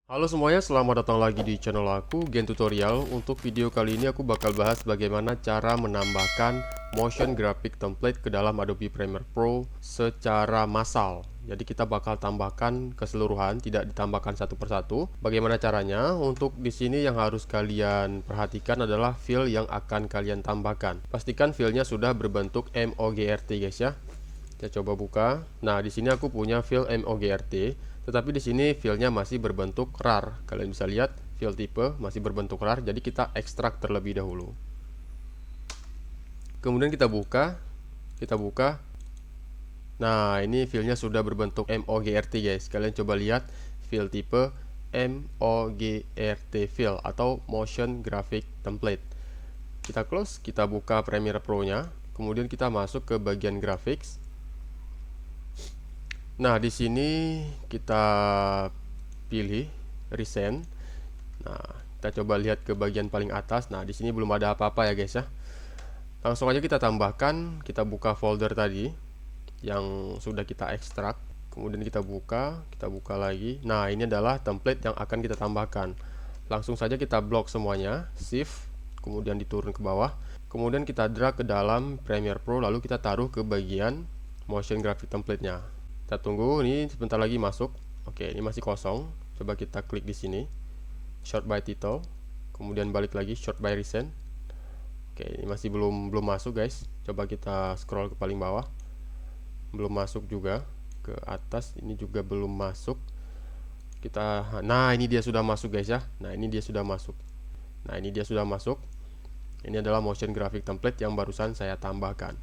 Halo semuanya, selamat datang lagi di channel aku, Gen Tutorial. Untuk video kali ini aku bakal bahas bagaimana cara menambahkan motion graphic template ke dalam Adobe Premiere Pro secara massal. Jadi kita bakal tambahkan keseluruhan, tidak ditambahkan satu persatu. Bagaimana caranya? Untuk di sini yang harus kalian perhatikan adalah fill yang akan kalian tambahkan. Pastikan fillnya sudah berbentuk MOGRT guys ya. Kita coba buka. Nah, di sini aku punya file MOGRT, tetapi di sini filenya masih berbentuk RAR. Kalian bisa lihat file tipe masih berbentuk RAR, jadi kita ekstrak terlebih dahulu. Kemudian kita buka. Nah, ini filenya sudah berbentuk MOGRT guys. Kalian coba lihat file tipe MOGRT file atau Motion Graphic Template. Kita close, kita buka Premiere Pro-nya. Kemudian kita masuk ke bagian graphics. Nah, di sini kita pilih Recent. Nah, kita coba lihat ke bagian paling atas. Nah, di sini belum ada apa-apa ya guys ya. Langsung aja kita tambahkan, kita buka folder tadi yang sudah kita ekstrak. Kemudian kita buka lagi. Nah, ini adalah template yang akan kita tambahkan. Langsung saja kita blok semuanya, Shift, kemudian diturun ke bawah. Kemudian kita drag ke dalam Premiere Pro, lalu kita taruh ke bagian motion graphic template-nya. Kita tunggu, ini sebentar lagi masuk. Oke, ini masih kosong. Coba kita klik di sini, sort by title, kemudian balik lagi sort by recent. Oke, ini masih belum masuk guys. Coba kita scroll ke paling bawah. Belum masuk juga. Ke atas ini juga belum masuk. Nah, ini dia sudah masuk guys ya. Nah, ini dia sudah masuk. Ini adalah motion graphic template yang barusan saya tambahkan.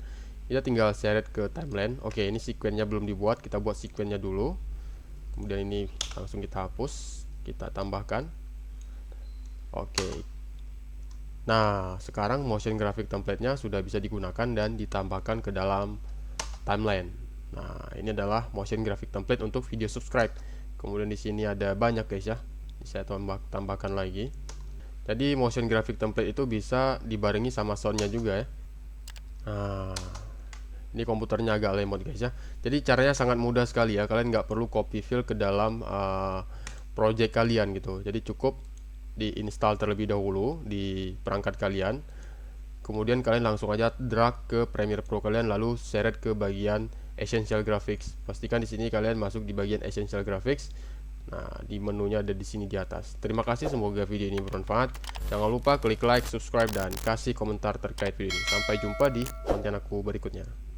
Kita tinggal seret ke timeline. Oke, ini sequence-nya belum dibuat, kita buat sequence-nya dulu. Kemudian ini langsung kita hapus, kita tambahkan. Oke. Nah, sekarang motion graphic template-nya sudah bisa digunakan dan ditambahkan ke dalam timeline. Nah, ini adalah motion graphic template untuk video subscribe. Kemudian di sini ada banyak guys ya. Ini saya tambahkan lagi. Jadi motion graphic template itu bisa dibarengi sama sound-nya juga ya. Nah, ini komputernya agak lemot guys ya. Jadi caranya sangat mudah sekali ya. Kalian nggak perlu copy file ke dalam project kalian gitu. Jadi cukup diinstal terlebih dahulu di perangkat kalian. Kemudian kalian langsung aja drag ke Premiere Pro kalian, lalu seret ke bagian Essential Graphics. Pastikan di sini kalian masuk di bagian Essential Graphics. Nah, di menunya ada di sini di atas. Terima kasih, semoga video ini bermanfaat. Jangan lupa klik like, subscribe, dan kasih komentar terkait video ini. Sampai jumpa di konten aku berikutnya.